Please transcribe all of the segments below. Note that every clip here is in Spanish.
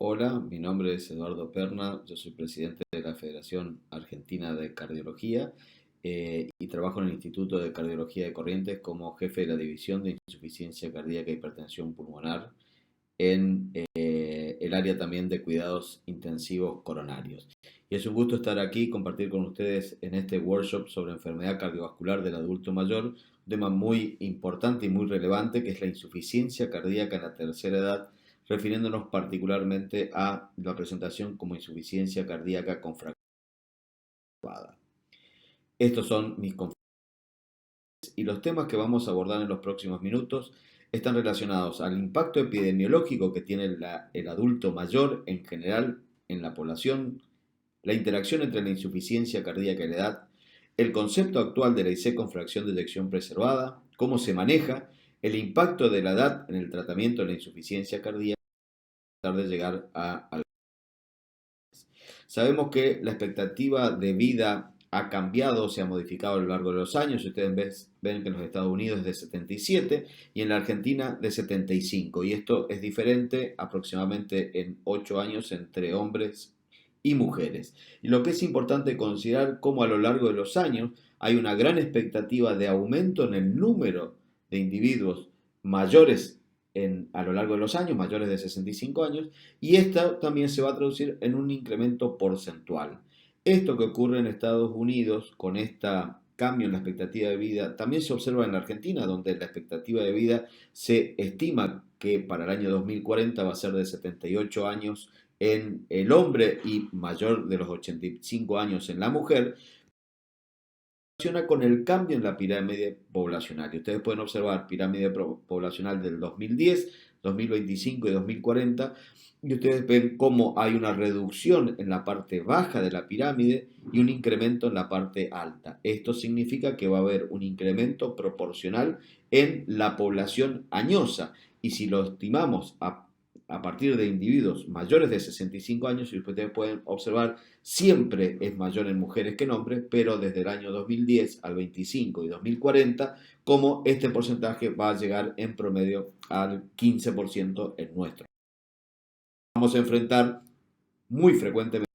Hola, mi nombre es Eduardo Perna, yo soy presidente de la Federación Argentina de Cardiología y trabajo en el Instituto de Cardiología de Corrientes como jefe de la División de Insuficiencia Cardíaca e Hipertensión Pulmonar en el área también de cuidados intensivos coronarios. Y es un gusto estar aquí y compartir con ustedes en este workshop sobre enfermedad cardiovascular del adulto mayor, un tema muy importante y muy relevante que es la insuficiencia cardíaca en la tercera edad, refiriéndonos particularmente a la presentación como insuficiencia cardíaca con fractura. Estos son mis conferencias y los temas que vamos a abordar en los próximos minutos están relacionados al impacto epidemiológico que tiene el adulto mayor en general en la población, la interacción entre la insuficiencia cardíaca y la edad, el concepto actual de la IC con fracción de eyección preservada, cómo se maneja, el impacto de la edad en el tratamiento de la insuficiencia cardíaca, tratar de llegar a. Sabemos que la expectativa de vida ha cambiado, se ha modificado a lo largo de los años. Ustedes ven que en los Estados Unidos es de 77 y en la Argentina de 75. Y esto es diferente aproximadamente en 8 años entre hombres y mujeres. Y lo que es importante considerar cómo a lo largo de los años hay una gran expectativa de aumento en el número de individuos mayores a lo largo de los años, mayores de 65 años, y esto también se va a traducir en un incremento porcentual. Esto que ocurre en Estados Unidos con este cambio en la expectativa de vida también se observa en la Argentina, donde la expectativa de vida se estima que para el año 2040 va a ser de 78 años en el hombre y mayor de los 85 años en la mujer, con el cambio en la pirámide poblacional. Y ustedes pueden observar pirámide poblacional del 2010, 2025 y 2040, y ustedes ven cómo hay una reducción en la parte baja de la pirámide y un incremento en la parte alta. Esto significa que va a haber un incremento proporcional en la población añosa, y si lo estimamos a partir de individuos mayores de 65 años, y ustedes pueden observar, siempre es mayor en mujeres que en hombres, pero desde el año 2010 al 25 y 2040, como este porcentaje va a llegar en promedio al 15% en nuestro. Vamos a enfrentar muy frecuentemente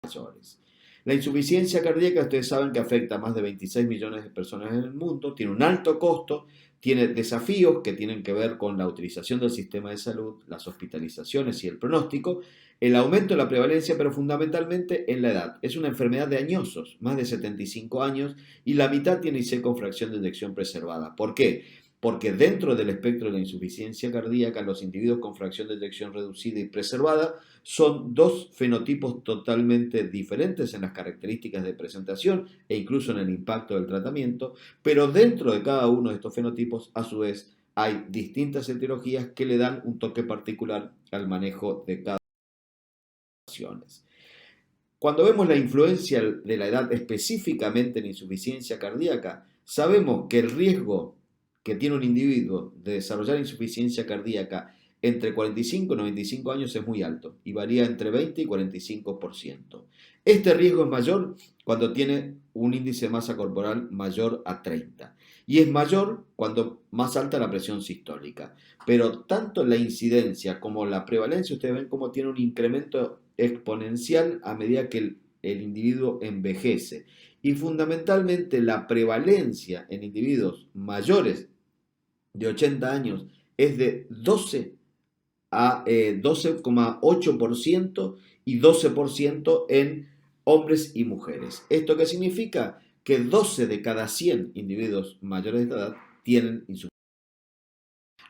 mayores. La insuficiencia cardíaca, ustedes saben que afecta a más de 26 millones de personas en el mundo, tiene un alto costo, tiene desafíos que tienen que ver con la utilización del sistema de salud, las hospitalizaciones y el pronóstico, el aumento de la prevalencia, pero fundamentalmente en la edad. Es una enfermedad de añosos, más de 75 años, y la mitad tiene IC con fracción de eyección preservada. ¿Por qué? Porque dentro del espectro de la insuficiencia cardíaca, los individuos con fracción de eyección reducida y preservada son dos fenotipos totalmente diferentes en las características de presentación e incluso en el impacto del tratamiento, pero dentro de cada uno de estos fenotipos, a su vez, hay distintas etiologías que le dan un toque particular al manejo de cada situación. Cuando vemos la influencia de la edad específicamente en insuficiencia cardíaca, sabemos que el riesgo que tiene un individuo de desarrollar insuficiencia cardíaca entre 45 y 95 años es muy alto y varía entre 20 y 45%. Este riesgo es mayor cuando tiene un índice de masa corporal mayor a 30 y es mayor cuando más alta la presión sistólica. Pero tanto la incidencia como la prevalencia, ustedes ven cómo tiene un incremento exponencial a medida que el individuo envejece. Y fundamentalmente la prevalencia en individuos mayores de 80 años es de 12 a 12,8% y 12% en hombres y mujeres. ¿Esto qué significa? Que 12 de cada 100 individuos mayores de edad tienen insuficiencia.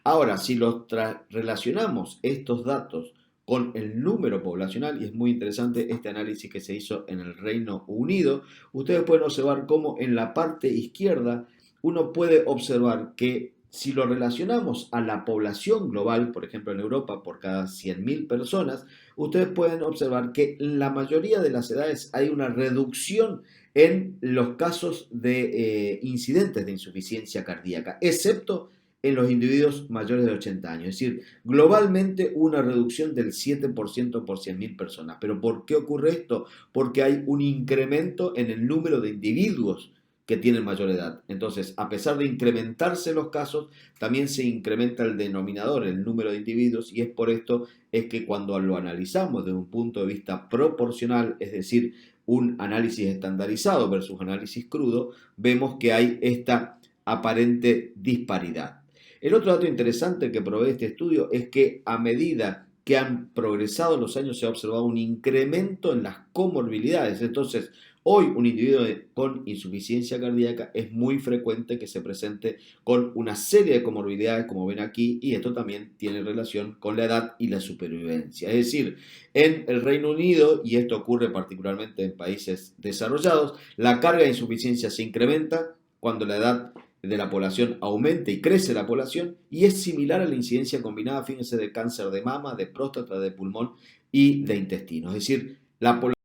Ahora, si los relacionamos estos datos con el número poblacional, y es muy interesante este análisis que se hizo en el Reino Unido, ustedes pueden observar cómo en la parte izquierda uno puede observar que si lo relacionamos a la población global, por ejemplo en Europa, por cada 100.000 personas, ustedes pueden observar que en la mayoría de las edades hay una reducción en los casos de incidentes de insuficiencia cardíaca, excepto en los individuos mayores de 80 años. Es decir, globalmente una reducción del 7% por 100.000 personas. ¿Pero por qué ocurre esto? Porque hay un incremento en el número de individuos que tienen mayor edad. Entonces, a pesar de incrementarse los casos, también se incrementa el denominador, el número de individuos, y es por esto es que cuando lo analizamos desde un punto de vista proporcional, es decir, un análisis estandarizado versus análisis crudo, vemos que hay esta aparente disparidad. El otro dato interesante que provee este estudio es que a medida que han progresado los años se ha observado un incremento en las comorbilidades. Entonces, hoy un individuo con insuficiencia cardíaca es muy frecuente que se presente con una serie de comorbilidades, como ven aquí, y esto también tiene relación con la edad y la supervivencia. Es decir, en el Reino Unido, y esto ocurre particularmente en países desarrollados, la carga de insuficiencia se incrementa cuando la edad de la población aumenta y crece la población, y es similar a la incidencia combinada, fíjense, de cáncer de mama, de próstata, de pulmón y de intestino. Es decir, la población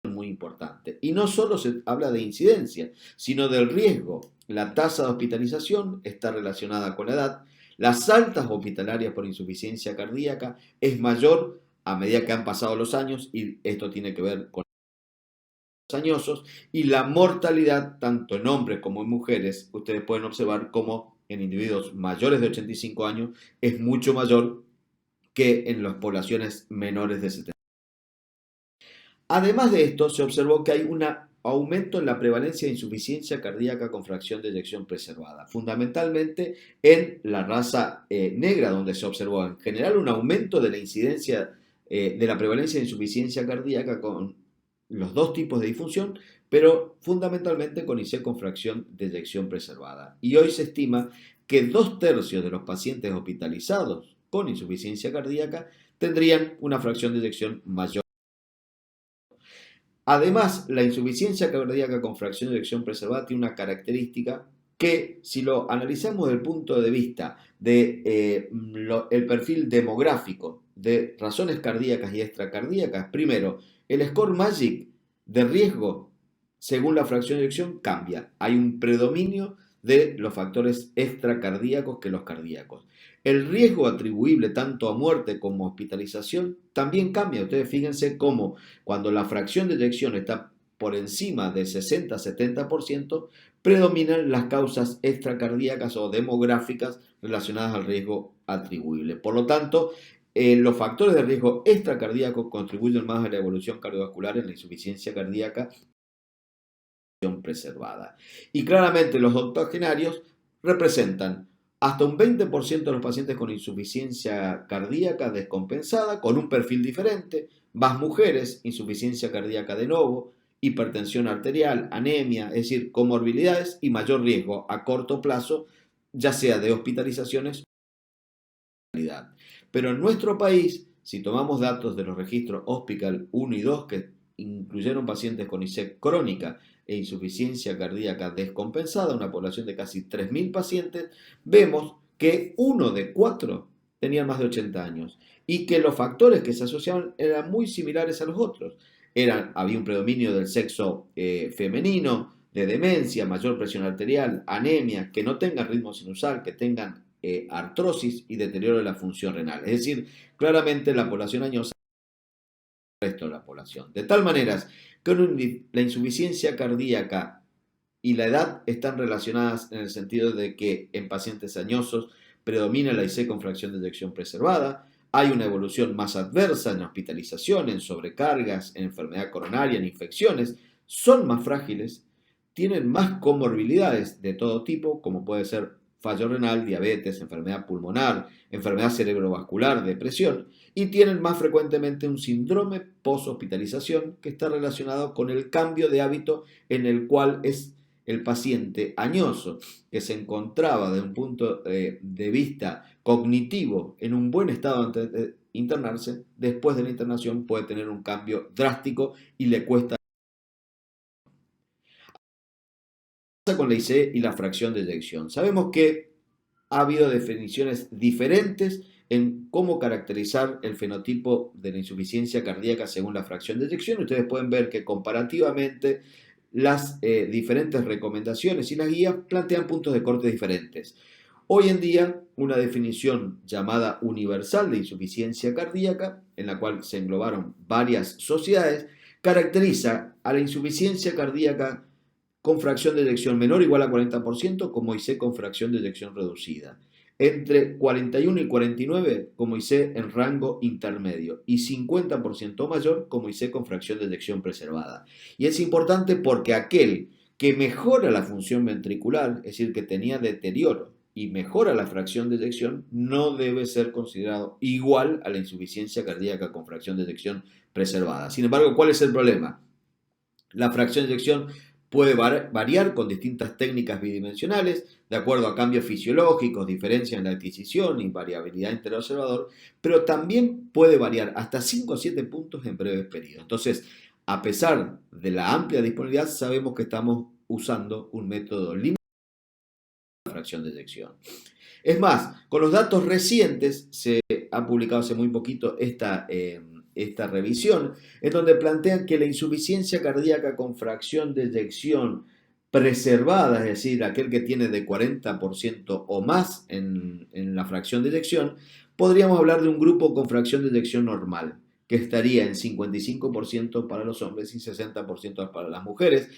es muy importante. Y no solo se habla de incidencia, sino del riesgo. La tasa de hospitalización está relacionada con la edad. Las altas hospitalarias por insuficiencia cardíaca es mayor a medida que han pasado los años, y esto tiene que ver con añosos, y la mortalidad tanto en hombres como en mujeres, ustedes pueden observar como en individuos mayores de 85 años es mucho mayor que en las poblaciones menores de 70. Además de esto, se observó que hay un aumento en la prevalencia de insuficiencia cardíaca con fracción de eyección preservada, fundamentalmente en la raza negra, donde se observó en general un aumento de la incidencia de la prevalencia de insuficiencia cardíaca con los dos tipos de disfunción, pero fundamentalmente con IC con fracción de eyección preservada. Y hoy se estima que 2/3 de los pacientes hospitalizados con insuficiencia cardíaca tendrían una fracción de eyección mayor. Además, la insuficiencia cardíaca con fracción de eyección preservada tiene una característica que, si lo analizamos desde el punto de vista del perfil demográfico de razones cardíacas y extracardíacas, primero, el score MAGIC de riesgo según la fracción de eyección cambia. Hay un predominio de los factores extracardíacos que los cardíacos. El riesgo atribuible tanto a muerte como a hospitalización también cambia. Ustedes fíjense cómo cuando la fracción de eyección está por encima del 60-70%, predominan las causas extracardíacas o demográficas relacionadas al riesgo atribuible. Por lo tanto, los factores de riesgo extracardíaco contribuyen más a la evolución cardiovascular en la insuficiencia cardíaca preservada. Y claramente los octogenarios representan hasta un 20% de los pacientes con insuficiencia cardíaca descompensada, con un perfil diferente, más mujeres, insuficiencia cardíaca de novo, hipertensión arterial, anemia, es decir, comorbilidades y mayor riesgo a corto plazo, ya sea de hospitalizaciones o mortalidad. Pero en nuestro país, si tomamos datos de los registros Hospital 1 y 2, que incluyeron pacientes con ISEC crónica e insuficiencia cardíaca descompensada, una población de casi 3.000 pacientes, vemos que 1 de 4 tenían más de 80 años y que los factores que se asociaban eran muy similares a los otros. Había un predominio del sexo femenino, de demencia, mayor presión arterial, anemia, que no tengan ritmo sinusal, que tengan artrosis y deterioro de la función renal. Es decir, claramente la población añosa resto de la población. De tal manera que la insuficiencia cardíaca y la edad están relacionadas en el sentido de que en pacientes añosos predomina la IC con fracción de eyección preservada, hay una evolución más adversa en hospitalización, en sobrecargas, en enfermedad coronaria, en infecciones, son más frágiles, tienen más comorbilidades de todo tipo, como puede ser fallo renal, diabetes, enfermedad pulmonar, enfermedad cerebrovascular, depresión, y tienen más frecuentemente un síndrome post-hospitalización que está relacionado con el cambio de hábito en el cual es el paciente añoso que se encontraba desde un punto de vista cognitivo en un buen estado antes de internarse, después de la internación puede tener un cambio drástico y le cuesta con la IC y la fracción de eyección. Sabemos que ha habido definiciones diferentes en cómo caracterizar el fenotipo de la insuficiencia cardíaca según la fracción de eyección. Ustedes pueden ver que comparativamente las diferentes recomendaciones y las guías plantean puntos de corte diferentes. Hoy en día, una definición llamada universal de insuficiencia cardíaca, en la cual se englobaron varias sociedades, caracteriza a la insuficiencia cardíaca con fracción de eyección menor o igual a 40% como IC con fracción de eyección reducida. Entre 41 y 49 como IC en rango intermedio y 50% mayor como IC con fracción de eyección preservada. Y es importante porque aquel que mejora la función ventricular, es decir, que tenía deterioro y mejora la fracción de eyección, no debe ser considerado igual a la insuficiencia cardíaca con fracción de eyección preservada. Sin embargo, ¿cuál es el problema? La fracción de eyección puede variar con distintas técnicas bidimensionales, de acuerdo a cambios fisiológicos, diferencias en la adquisición y variabilidad interobservador, pero también puede variar hasta 5 o 7 puntos en breves periodos. Entonces, a pesar de la amplia disponibilidad, sabemos que estamos usando un método limitado de fracción de eyección. Es más, con los datos recientes, se ha publicado hace muy poquito esta revisión, en donde plantean que la insuficiencia cardíaca con fracción de eyección preservada, es decir, aquel que tiene de 40% o más en la fracción de eyección, podríamos hablar de un grupo con fracción de eyección normal, que estaría en 55% para los hombres y 60% para las mujeres,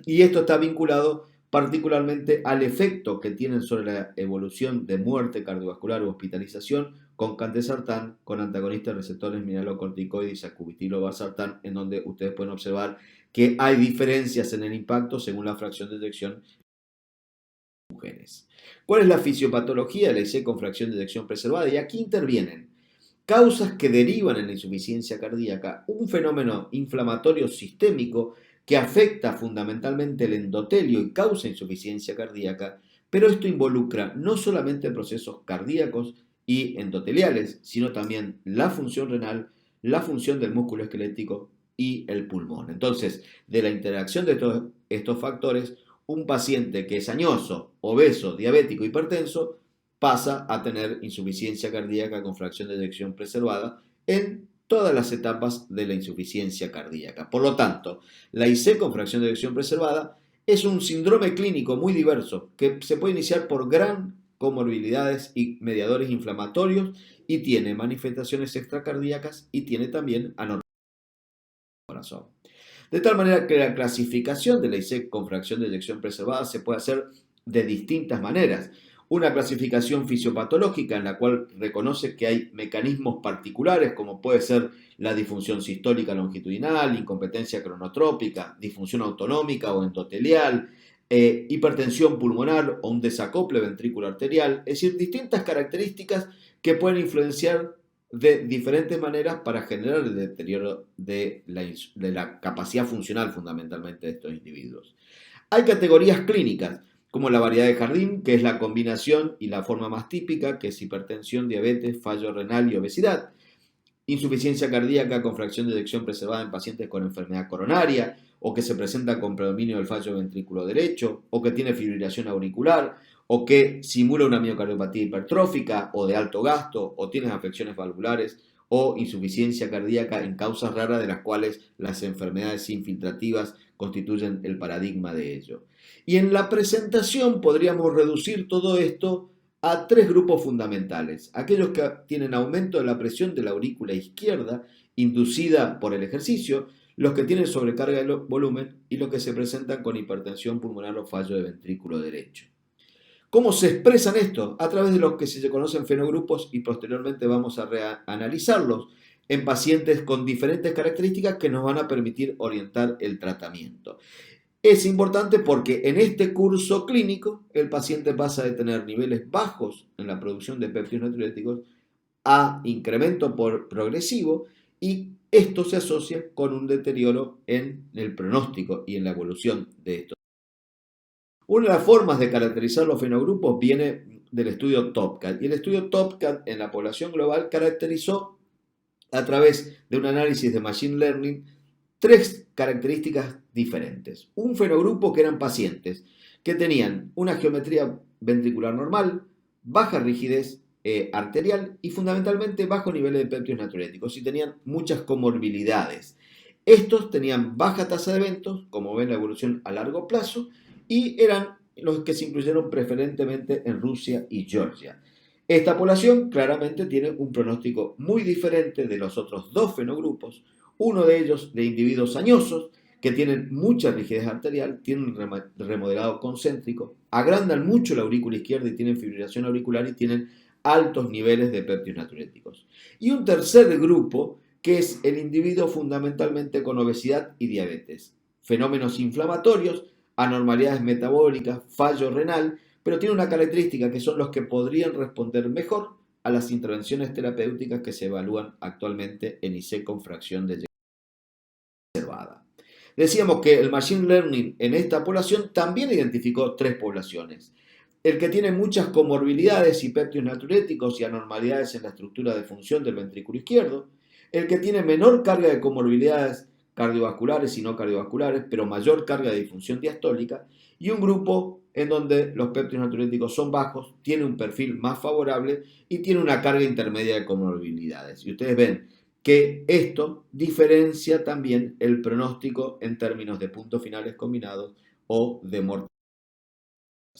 y esto está vinculado particularmente al efecto que tienen sobre la evolución de muerte cardiovascular o hospitalización con candesartán, con antagonistas receptores mineralocorticoides y sacubitril/valsartán, en donde ustedes pueden observar que hay diferencias en el impacto según la fracción de eyección en mujeres. ¿Cuál es la fisiopatología de la IC con fracción de eyección preservada? Y aquí intervienen causas que derivan en la insuficiencia cardíaca, un fenómeno inflamatorio sistémico que afecta fundamentalmente el endotelio y causa insuficiencia cardíaca, pero esto involucra no solamente procesos cardíacos y endoteliales, sino también la función renal, la función del músculo esquelético y el pulmón. Entonces, de la interacción de todos estos factores, un paciente que es añoso, obeso, diabético, hipertenso, pasa a tener insuficiencia cardíaca con fracción de eyección preservada en todas las etapas de la insuficiencia cardíaca. Por lo tanto, la IC con fracción de eyección preservada es un síndrome clínico muy diverso que se puede iniciar por gran comorbilidades y mediadores inflamatorios y tiene manifestaciones extracardíacas y tiene también anormalidad del corazón. De tal manera que la clasificación de la IC con fracción de eyección preservada se puede hacer de distintas maneras. Una clasificación fisiopatológica en la cual reconoce que hay mecanismos particulares como puede ser la disfunción sistólica longitudinal, incompetencia cronotrópica, disfunción autonómica o endotelial, hipertensión pulmonar o un desacople ventrículo arterial, es decir, distintas características que pueden influenciar de diferentes maneras para generar el deterioro de la capacidad funcional fundamentalmente de estos individuos. Hay categorías clínicas, como la variedad de Jardín, que es la combinación y la forma más típica, que es hipertensión, diabetes, fallo renal y obesidad. Insuficiencia cardíaca con fracción de eyección preservada en pacientes con enfermedad coronaria, o que se presenta con predominio del fallo ventrículo derecho, o que tiene fibrilación auricular, o que simula una miocardiopatía hipertrófica o de alto gasto, o tiene afecciones valvulares, o insuficiencia cardíaca en causas raras de las cuales las enfermedades infiltrativas constituyen el paradigma de ello. Y en la presentación podríamos reducir todo esto a tres grupos fundamentales. Aquellos que tienen aumento de la presión de la aurícula izquierda inducida por el ejercicio, los que tienen sobrecarga de volumen y los que se presentan con hipertensión pulmonar o fallo de ventrículo derecho. ¿Cómo se expresan esto? A través de los que se conocen fenogrupos y posteriormente vamos a analizarlos en pacientes con diferentes características que nos van a permitir orientar el tratamiento. Es importante porque en este curso clínico el paciente pasa de tener niveles bajos en la producción de péptidos natriuréticos a incremento progresivo y esto se asocia con un deterioro en el pronóstico y en la evolución de esto. Una de las formas de caracterizar los fenogrupos viene del estudio TOPCAT y el estudio TOPCAT en la población global caracterizó a través de un análisis de Machine Learning tres características diferentes. Un fenogrupo que eran pacientes que tenían una geometría ventricular normal, baja rigidez arterial y fundamentalmente bajo nivel de péptidos natriuréticos y tenían muchas comorbilidades. Estos tenían baja tasa de eventos, como ven la evolución a largo plazo, y eran los que se incluyeron preferentemente en Rusia y Georgia. Esta población claramente tiene un pronóstico muy diferente de los otros dos fenogrupos, uno de ellos de individuos añosos que tienen mucha rigidez arterial, tienen remodelado concéntrico, agrandan mucho la aurícula izquierda y tienen fibrilación auricular y tienen altos niveles de péptidos natriuréticos. Y un tercer grupo, que es el individuo fundamentalmente con obesidad y diabetes, fenómenos inflamatorios, anormalidades metabólicas, fallo renal, pero tiene una característica que son los que podrían responder mejor a las intervenciones terapéuticas que se evalúan actualmente en IC con fracción de eyección reservada. Decíamos que el Machine Learning en esta población también identificó tres poblaciones. El que tiene muchas comorbilidades y péptidos natriuréticos y anormalidades en la estructura de función del ventrículo izquierdo. El que tiene menor carga de comorbilidades cardiovasculares y no cardiovasculares, pero mayor carga de disfunción diastólica. Y un grupo en donde los péptidos natriuréticos son bajos, tiene un perfil más favorable y tiene una carga intermedia de comorbilidades. Y ustedes ven que esto diferencia también el pronóstico en términos de puntos finales combinados o de mortalidad.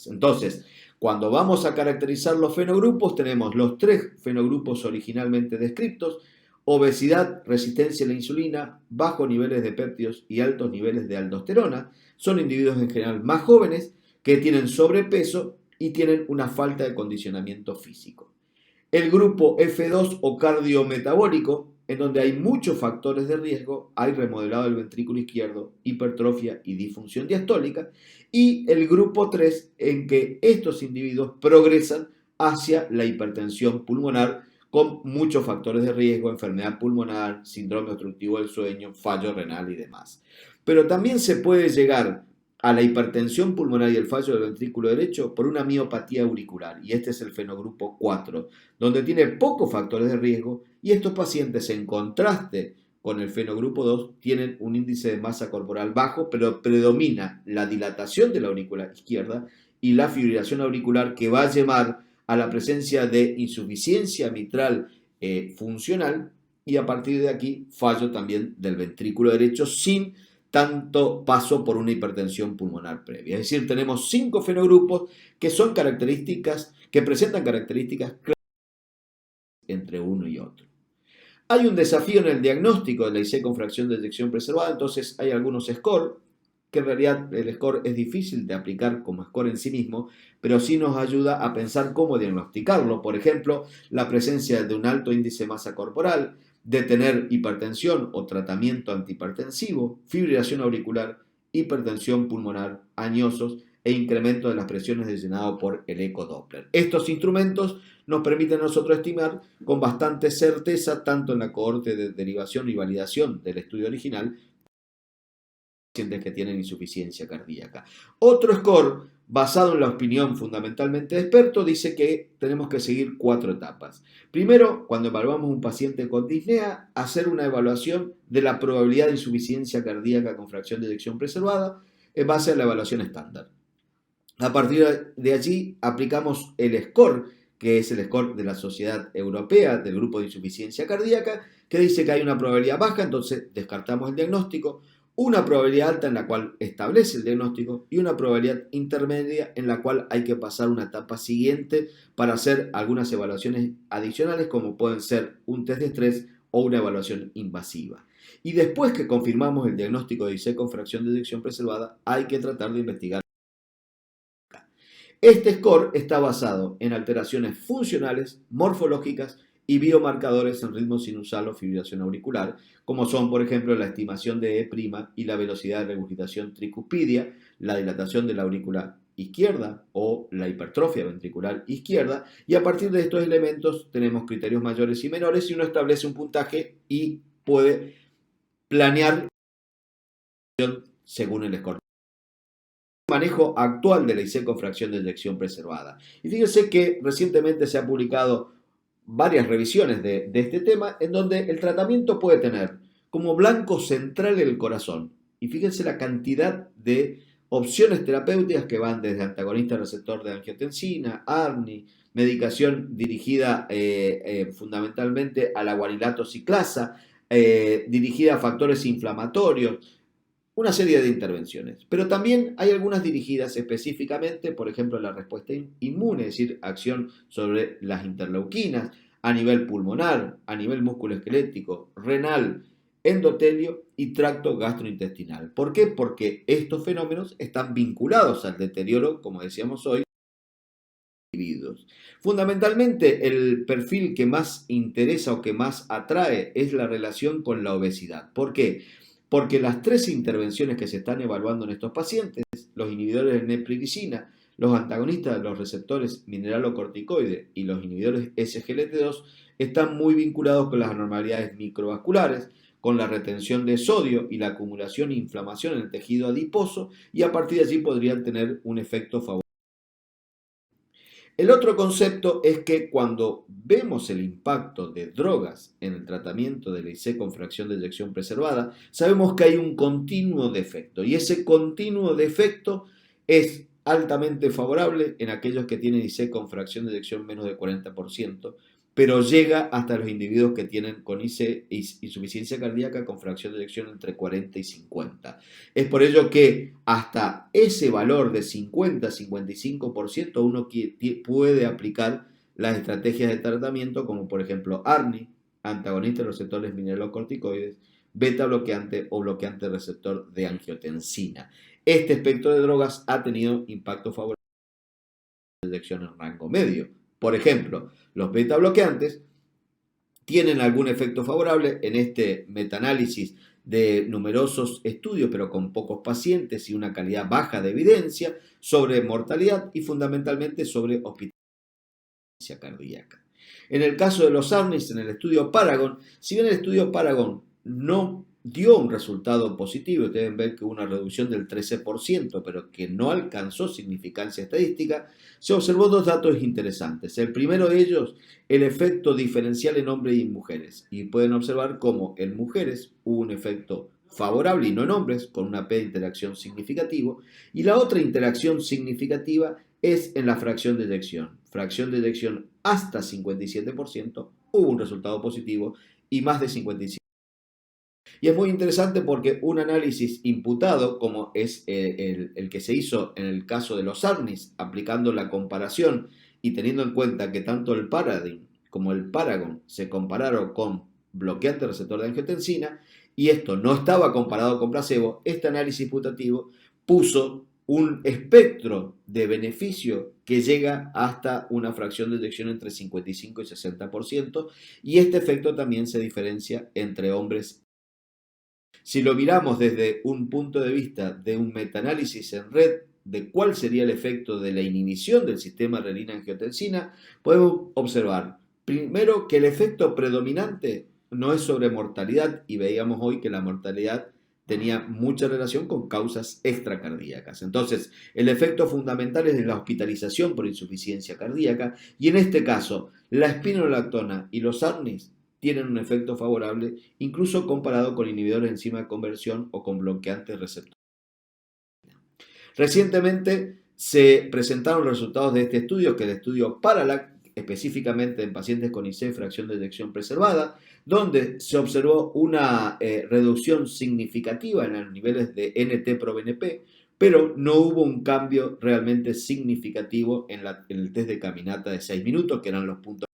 Entonces, cuando vamos a caracterizar los fenogrupos, tenemos los tres fenogrupos originalmente descritos: obesidad, resistencia a la insulina, bajos niveles de péptidos y altos niveles de aldosterona. Son individuos en general más jóvenes que tienen sobrepeso y tienen una falta de condicionamiento físico. El grupo F2 o cardiometabólico, en donde hay muchos factores de riesgo, hay remodelado del ventrículo izquierdo, hipertrofia y disfunción diastólica. Y el grupo 3, en que estos individuos progresan hacia la hipertensión pulmonar con muchos factores de riesgo, enfermedad pulmonar, síndrome obstructivo del sueño, fallo renal y demás. Pero también se puede llegar a la hipertensión pulmonar y el fallo del ventrículo derecho por una miopatía auricular, y este es el fenogrupo 4, donde tiene pocos factores de riesgo, y estos pacientes, en contraste con el fenogrupo 2, tienen un índice de masa corporal bajo, pero predomina la dilatación de la aurícula izquierda y la fibrilación auricular, que va a llevar a la presencia de insuficiencia mitral funcional, y a partir de aquí fallo también del ventrículo derecho sin tanto paso por una hipertensión pulmonar previa. Es decir, tenemos 5 fenogrupos que son características, que presentan características claras entre uno y otro. Hay un desafío en el diagnóstico de la IC con fracción de eyección preservada, entonces hay algunos scores, que en realidad el score es difícil de aplicar como score en sí mismo, pero sí nos ayuda a pensar cómo diagnosticarlo. Por ejemplo, la presencia de un alto índice de masa corporal, de tener hipertensión o tratamiento antihipertensivo, fibrilación auricular, hipertensión pulmonar, añosos e incremento de las presiones de llenado por el ecodoppler. Estos instrumentos nos permiten a nosotros estimar con bastante certeza, tanto en la cohorte de derivación y validación del estudio original, pacientes que tienen insuficiencia cardíaca. Otro score, basado en la opinión fundamentalmente de expertos, dice que tenemos que seguir 4 etapas. Primero, cuando evaluamos un paciente con disnea, hacer una evaluación de la probabilidad de insuficiencia cardíaca con fracción de eyección preservada en base a la evaluación estándar. A partir de allí aplicamos el score, que es el score de la Sociedad Europea del Grupo de Insuficiencia Cardíaca, que dice que hay una probabilidad baja, entonces descartamos el diagnóstico, una probabilidad alta en la cual establece el diagnóstico y una probabilidad intermedia en la cual hay que pasar una etapa siguiente para hacer algunas evaluaciones adicionales, como pueden ser un test de estrés o una evaluación invasiva. Y después que confirmamos el diagnóstico de IC con fracción de eyección preservada, hay que tratar de investigar. Este score está basado en alteraciones funcionales, morfológicas y biomarcadores en ritmo sinusal o fibrilación auricular, como son, por ejemplo, la estimación de E' y la velocidad de regurgitación tricuspidia, la dilatación de la aurícula izquierda o la hipertrofia ventricular izquierda, y a partir de estos elementos tenemos criterios mayores y menores y uno establece un puntaje y puede planear según el score. Manejo actual de la IC con fracción de eyección preservada. Y fíjense que recientemente se han publicado varias revisiones de este tema, en donde el tratamiento puede tener como blanco central el corazón. Y fíjense la cantidad de opciones terapéuticas que van desde antagonista receptor de angiotensina, ARNI, medicación dirigida fundamentalmente a la guanilato ciclasa, dirigida a factores inflamatorios, una serie de intervenciones. Pero también hay algunas dirigidas específicamente, por ejemplo, a la respuesta inmune, es decir, acción sobre las interleuquinas, a nivel pulmonar, a nivel musculoesquelético, renal, endotelio y tracto gastrointestinal. ¿Por qué? Porque estos fenómenos están vinculados al deterioro, como decíamos hoy, de individuos. Fundamentalmente, el perfil que más interesa o que más atrae es la relación con la obesidad. ¿Por qué? Porque las tres intervenciones que se están evaluando en estos pacientes, los inhibidores de neprilicina, los antagonistas de los receptores mineralocorticoide y los inhibidores SGLT2, están muy vinculados con las anormalidades microvasculares, con la retención de sodio y la acumulación e inflamación en el tejido adiposo, y a partir de allí podrían tener un efecto favorable. El otro concepto es que cuando vemos el impacto de drogas en el tratamiento de la IC con fracción de eyección preservada, sabemos que hay un continuo de efecto, y ese continuo de efecto es altamente favorable en aquellos que tienen IC con fracción de eyección menos del 40%, pero llega hasta los individuos que tienen con IC insuficiencia cardíaca con fracción de eyección entre 40 y 50. Es por ello que hasta ese valor de 50-55% uno puede aplicar las estrategias de tratamiento como por ejemplo ARNI, antagonista de los receptores mineralocorticoides, beta bloqueante o bloqueante receptor de angiotensina. Este espectro de drogas ha tenido impacto favorable en detección en rango medio. Por ejemplo, los beta bloqueantes tienen algún efecto favorable en este metaanálisis de numerosos estudios, pero con pocos pacientes y una calidad baja de evidencia sobre mortalidad y fundamentalmente sobre hospitalización cardíaca. En el caso de los ARNIs, en el estudio Paragon, si bien el estudio Paragon no dio un resultado positivo, ustedes ven que hubo una reducción del 13%, pero que no alcanzó significancia estadística, se observó dos datos interesantes. El primero de ellos, el efecto diferencial en hombres y mujeres. Y pueden observar cómo en mujeres hubo un efecto favorable y no en hombres, con una P de interacción significativo. Y la otra interacción significativa es en la fracción de eyección. Fracción de eyección hasta 57%, hubo un resultado positivo y más de 55%. Y es muy interesante porque un análisis imputado, como es el que se hizo en el caso de los ARNIs, aplicando la comparación y teniendo en cuenta que tanto el Paradigm como el Paragon se compararon con bloqueante receptor de angiotensina, y esto no estaba comparado con placebo, este análisis imputativo puso un espectro de beneficio que llega hasta una fracción de eyección entre 55 y 60%, y este efecto también se diferencia entre hombres. Si lo miramos desde un punto de vista de un metaanálisis en red de cuál sería el efecto de la inhibición del sistema renina-angiotensina, podemos observar primero que el efecto predominante no es sobre mortalidad, y veíamos hoy que la mortalidad tenía mucha relación con causas extracardíacas. Entonces, el efecto fundamental es en la hospitalización por insuficiencia cardíaca, y en este caso, la espironolactona y los ARNIs tienen un efecto favorable, incluso comparado con inhibidores de enzima de conversión o con bloqueantes receptores. Recientemente se presentaron los resultados de este estudio, que es el estudio Parallax, específicamente en pacientes con IC fracción de eyección preservada, donde se observó una reducción significativa en los niveles de NT-proBNP, pero no hubo un cambio realmente significativo en el test de caminata de 6 minutos, que eran los puntos.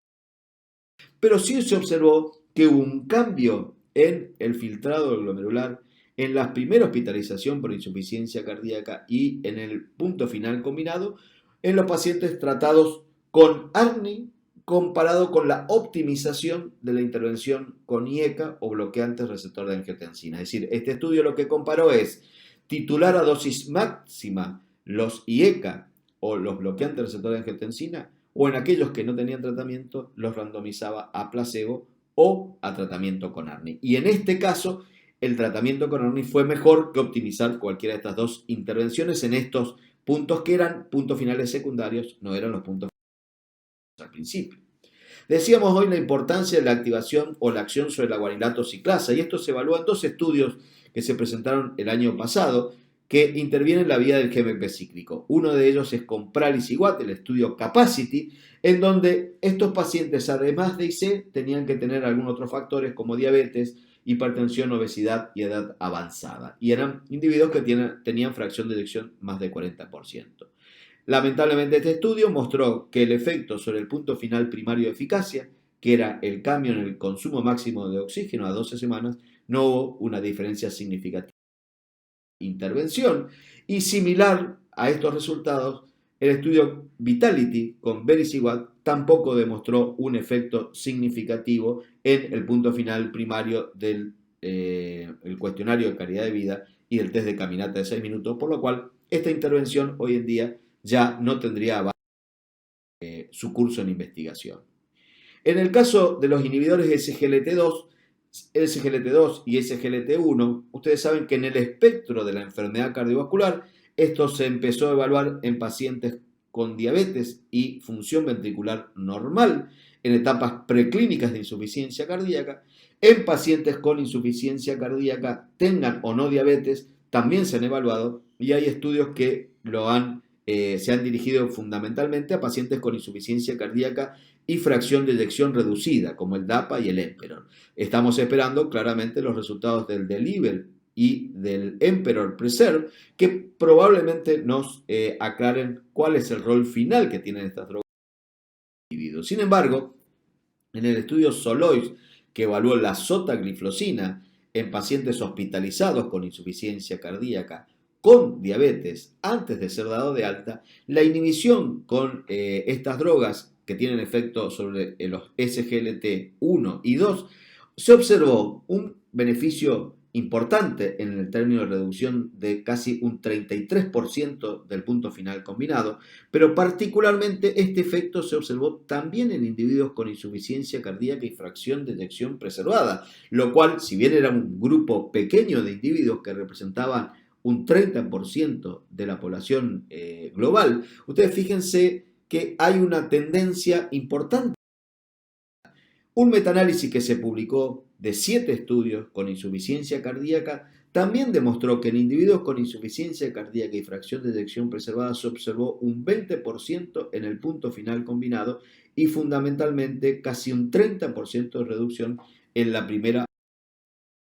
Pero sí se observó que hubo un cambio en el filtrado glomerular en la primera hospitalización por insuficiencia cardíaca y en el punto final combinado en los pacientes tratados con ARNI comparado con la optimización de la intervención con IECA o bloqueantes receptor de angiotensina. Es decir, este estudio lo que comparó es titular a dosis máxima los IECA o los bloqueantes receptor de angiotensina, o en aquellos que no tenían tratamiento los randomizaba a placebo o a tratamiento con ARNI. Y en este caso, el tratamiento con ARNI fue mejor que optimizar cualquiera de estas dos intervenciones en estos puntos que eran puntos finales secundarios, no eran los puntos finales al principio. Decíamos hoy la importancia de la activación o la acción sobre la guanilato ciclasa, y esto se evalúa en dos estudios que se presentaron el año pasado, que intervienen en la vía del GMP cíclico. Uno de ellos es con Praliciguat, el estudio Capacity, en donde estos pacientes, además de IC, tenían que tener algunos otros factores como diabetes, hipertensión, obesidad y edad avanzada. Y eran individuos que tenían fracción de eyección más de 40%. Lamentablemente, este estudio mostró que el efecto sobre el punto final primario de eficacia, que era el cambio en el consumo máximo de oxígeno a 12 semanas, no hubo una diferencia significativa de intervención. Y similar a estos resultados, el estudio Vitality con Verisiwat tampoco demostró un efecto significativo en el punto final primario del el cuestionario de calidad de vida y del test de caminata de 6 minutos, por lo cual esta intervención hoy en día ya no tendría su curso en investigación. En el caso de los inhibidores SGLT2, SGLT2 y SGLT1, ustedes saben que en el espectro de la enfermedad cardiovascular, esto se empezó a evaluar en pacientes con diabetes y función ventricular normal, en etapas preclínicas de insuficiencia cardíaca. En pacientes con insuficiencia cardíaca, tengan o no diabetes, también se han evaluado y hay estudios que se han dirigido fundamentalmente a pacientes con insuficiencia cardíaca y fracción de eyección reducida, como el DAPA y el Emperor. Estamos esperando claramente los resultados del DELIVER y del Emperor Preserve, que probablemente nos aclaren cuál es el rol final que tienen estas drogas en el individuo. Sin embargo, en el estudio Solois, que evaluó la sotagliflozina en pacientes hospitalizados con insuficiencia cardíaca con diabetes antes de ser dado de alta, la inhibición con estas drogas que tienen efecto sobre los SGLT1 y 2, se observó un beneficio importante en el término de reducción de casi un 33% del punto final combinado, pero particularmente este efecto se observó también en individuos con insuficiencia cardíaca y fracción de eyección preservada, lo cual, si bien era un grupo pequeño de individuos que representaban un 30% de la población global, ustedes fíjense que hay una tendencia importante. Un metaanálisis que se publicó de 7 estudios con insuficiencia cardíaca también demostró que en individuos con insuficiencia cardíaca y fracción de eyección preservada se observó un 20% en el punto final combinado y fundamentalmente casi un 30% de reducción en la primera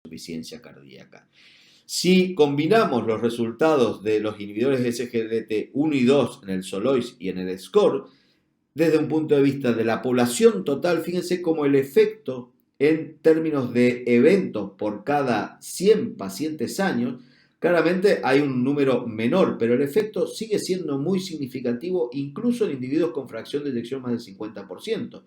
insuficiencia cardíaca. Si combinamos los resultados de los inhibidores SGLT1 y 2 en el SOLOIS y en el SCORE, desde un punto de vista de la población total, fíjense cómo el efecto en términos de eventos por cada 100 pacientes años, claramente hay un número menor, pero el efecto sigue siendo muy significativo incluso en individuos con fracción de eyección más del 50%,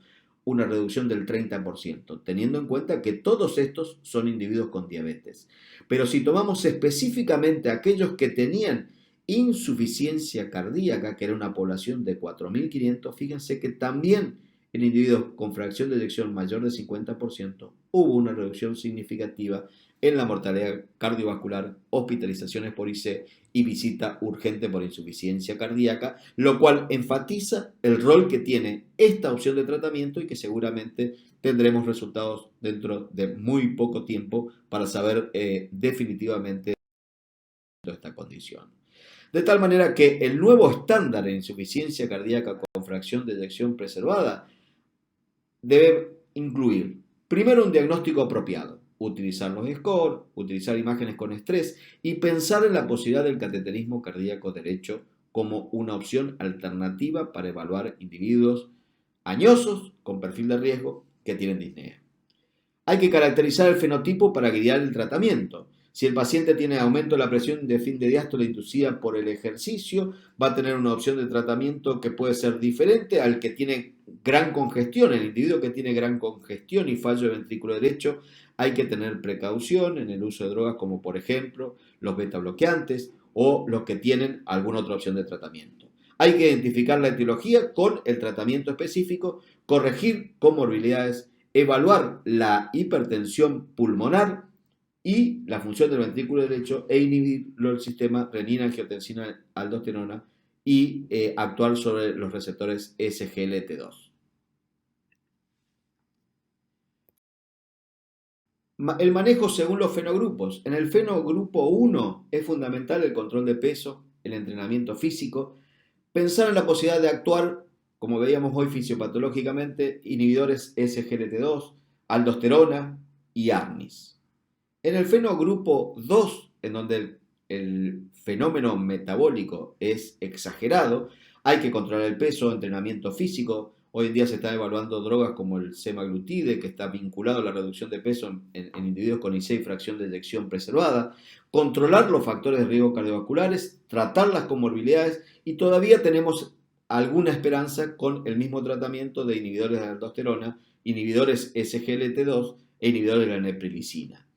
una reducción del 30%, teniendo en cuenta que todos estos son individuos con diabetes. Pero si tomamos específicamente aquellos que tenían insuficiencia cardíaca, que era una población de 4.500, fíjense que también en individuos con fracción de eyección mayor del 50% hubo una reducción significativa en la mortalidad cardiovascular, hospitalizaciones por IC y visita urgente por insuficiencia cardíaca, lo cual enfatiza el rol que tiene esta opción de tratamiento y que seguramente tendremos resultados dentro de muy poco tiempo para saber definitivamente esta condición. De tal manera que el nuevo estándar en insuficiencia cardíaca con fracción de eyección preservada debe incluir, primero, un diagnóstico apropiado, utilizar los SCORE, utilizar imágenes con estrés y pensar en la posibilidad del cateterismo cardíaco derecho como una opción alternativa para evaluar individuos añosos con perfil de riesgo que tienen disnea. Hay que caracterizar el fenotipo para guiar el tratamiento. Si el paciente tiene aumento de la presión de fin de diástole inducida por el ejercicio, va a tener una opción de tratamiento que puede ser diferente al que tiene gran congestión. El individuo que tiene gran congestión y fallo de ventrículo derecho, hay que tener precaución en el uso de drogas como por ejemplo los beta bloqueantes o los que tienen alguna otra opción de tratamiento. Hay que identificar la etiología con el tratamiento específico, corregir comorbilidades, evaluar la hipertensión pulmonar y la función del ventrículo derecho e inhibir el sistema renina, angiotensina, aldosterona y actuar sobre los receptores SGLT2. El manejo según los fenogrupos. En el fenogrupo 1 es fundamental el control de peso, el entrenamiento físico, pensar en la posibilidad de actuar, como veíamos hoy fisiopatológicamente, inhibidores SGLT2, aldosterona y ARNIS. En el fenogrupo 2, en donde el fenómeno metabólico es exagerado, hay que controlar el peso, entrenamiento físico, Hoy en día se están evaluando drogas como el semaglutide, que está vinculado a la reducción de peso en individuos con IC y fracción de eyección preservada, controlar los factores de riesgo cardiovasculares, tratar las comorbilidades y todavía tenemos alguna esperanza con el mismo tratamiento de inhibidores de aldosterona, inhibidores SGLT2 e inhibidores de la neprilicina.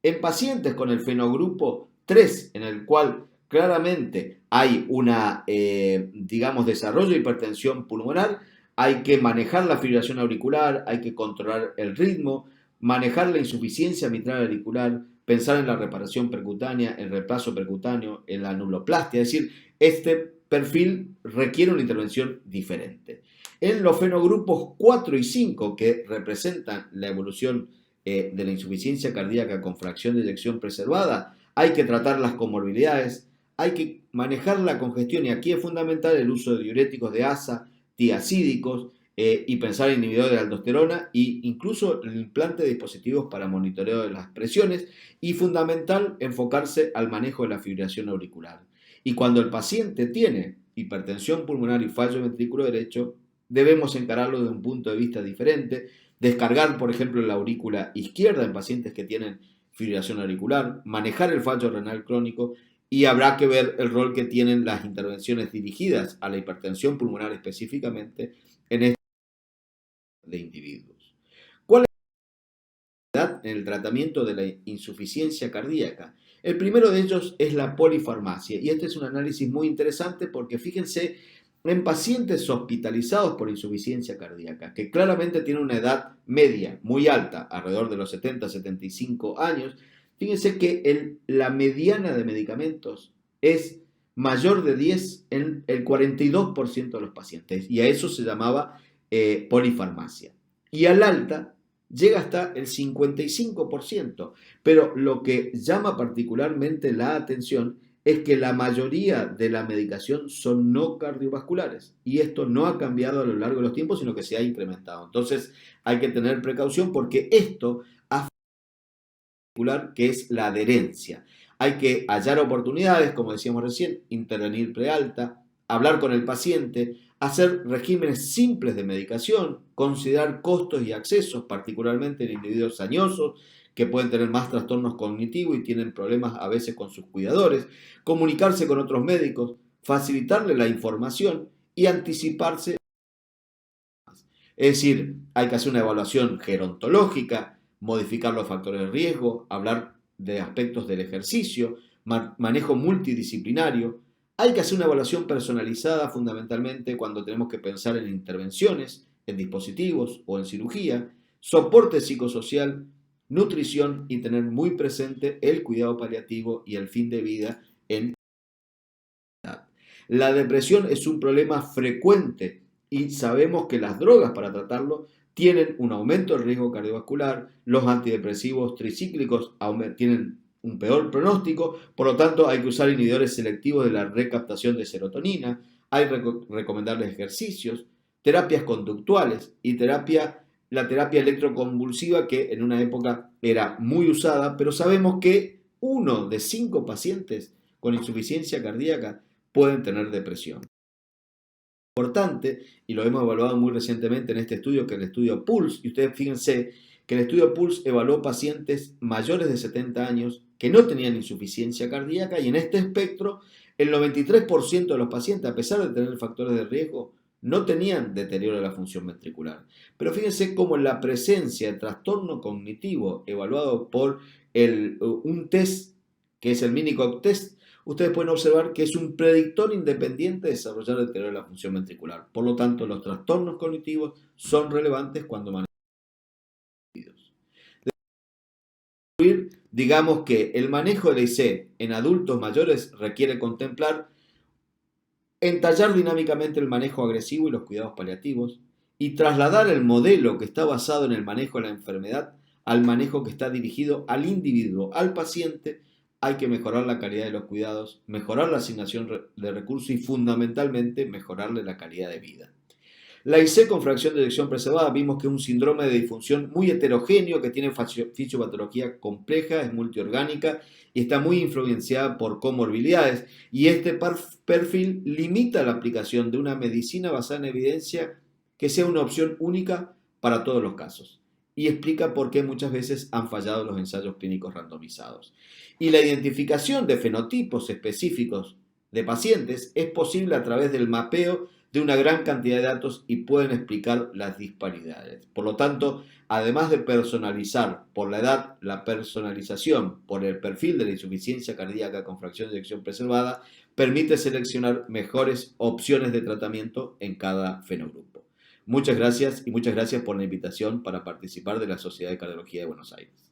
En pacientes con el fenogrupo 3, en el cual claramente hay una, desarrollo de hipertensión pulmonar, hay que manejar la fibrilación auricular, hay que controlar el ritmo, manejar la insuficiencia mitral auricular, pensar en la reparación percutánea, el reemplazo percutáneo, en la anuloplastia, es decir, este perfil requiere una intervención diferente. En los fenogrupos 4 y 5, que representan la evolución de la insuficiencia cardíaca con fracción de eyección preservada, hay que tratar las comorbilidades, hay que manejar la congestión y aquí es fundamental el uso de diuréticos de asa, tiacídicos y pensar en inhibidores de aldosterona e incluso el implante de dispositivos para monitoreo de las presiones y fundamental enfocarse al manejo de la fibrilación auricular. Y cuando el paciente tiene hipertensión pulmonar y fallo ventrículo derecho, debemos encararlo desde un punto de vista diferente, descargar, por ejemplo, la aurícula izquierda en pacientes que tienen fibrilación auricular, manejar el fallo renal crónico y habrá que ver el rol que tienen las intervenciones dirigidas a la hipertensión pulmonar específicamente en este de individuos. ¿Cuál es la edad en el tratamiento de la insuficiencia cardíaca? El primero de ellos es la polifarmacia y este es un análisis muy interesante porque fíjense en pacientes hospitalizados por insuficiencia cardíaca, que claramente tienen una edad media muy alta, alrededor de los 70-75 años, fíjense que la mediana de medicamentos es mayor de 10 en el 42% de los pacientes, y a eso se llamaba polifarmacia. Y al alta llega hasta el 55%, pero lo que llama particularmente la atención es que la mayoría de la medicación son no cardiovasculares y esto no ha cambiado a lo largo de los tiempos, sino que se ha incrementado. Entonces hay que tener precaución porque esto afecta que es la adherencia. Hay que hallar oportunidades, como decíamos recién, intervenir prealta, hablar con el paciente, hacer regímenes simples de medicación, considerar costos y accesos, particularmente en individuos añosos, que pueden tener más trastornos cognitivos y tienen problemas a veces con sus cuidadores, comunicarse con otros médicos, facilitarle la información y anticiparse. Es decir, hay que hacer una evaluación gerontológica, modificar los factores de riesgo, hablar de aspectos del ejercicio, manejo multidisciplinario. Hay que hacer una evaluación personalizada fundamentalmente cuando tenemos que pensar en intervenciones, en dispositivos o en cirugía, soporte psicosocial, nutrición y tener muy presente el cuidado paliativo y el fin de vida en la depresión es un problema frecuente y sabemos que las drogas para tratarlo tienen un aumento del riesgo cardiovascular, los antidepresivos tricíclicos tienen un peor pronóstico, por lo tanto hay que usar inhibidores selectivos de la recaptación de serotonina, hay que recomendarles ejercicios, terapias conductuales y la terapia electroconvulsiva que en una época era muy usada, pero sabemos que 1 de 5 pacientes con insuficiencia cardíaca pueden tener depresión. Importante, y lo hemos evaluado muy recientemente en este estudio, que es el estudio PULSE, y ustedes fíjense que el estudio PULSE evaluó pacientes mayores de 70 años que no tenían insuficiencia cardíaca y en este espectro el 93% de los pacientes, a pesar de tener factores de riesgo, no tenían deterioro de la función ventricular. Pero fíjense cómo la presencia de trastorno cognitivo evaluado por un test que es el Minicock Test, ustedes pueden observar que es un predictor independiente de desarrollar deterioro de la función ventricular. Por lo tanto, los trastornos cognitivos son relevantes cuando manejamos. Digamos que el manejo de la IC en adultos mayores requiere contemplar entallar dinámicamente el manejo agresivo y los cuidados paliativos y trasladar el modelo que está basado en el manejo de la enfermedad al manejo que está dirigido al individuo, al paciente. Hay que mejorar la calidad de los cuidados, mejorar la asignación de recursos y fundamentalmente mejorarle la calidad de vida. La IC con fracción de eyección preservada vimos que es un síndrome de disfunción muy heterogéneo que tiene fisiopatología compleja, es multiorgánica y está muy influenciada por comorbilidades. Y este perfil limita la aplicación de una medicina basada en evidencia que que sea una opción única para todos los casos. Y explica por qué muchas veces han fallado los ensayos clínicos randomizados. Y la identificación de fenotipos específicos de pacientes es posible a través del mapeo de una gran cantidad de datos y pueden explicar las disparidades. Por lo tanto, además de personalizar por la edad, la personalización por el perfil de la insuficiencia cardíaca con fracción de eyección preservada permite seleccionar mejores opciones de tratamiento en cada fenogrupo. Muchas gracias y muchas gracias por la invitación para participar de la Sociedad de Cardiología de Buenos Aires.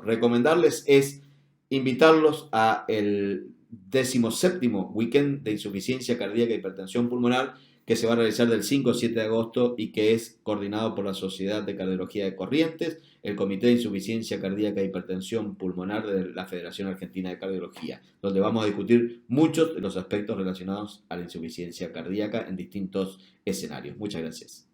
Recomendarles es invitarlos a el 17º Weekend de Insuficiencia Cardíaca e Hipertensión Pulmonar que se va a realizar del 5 al 7 de agosto y que es coordinado por la Sociedad de Cardiología de Corrientes, el Comité de Insuficiencia Cardíaca e Hipertensión Pulmonar de la Federación Argentina de Cardiología, donde vamos a discutir muchos de los aspectos relacionados a la insuficiencia cardíaca en distintos escenarios. Muchas gracias.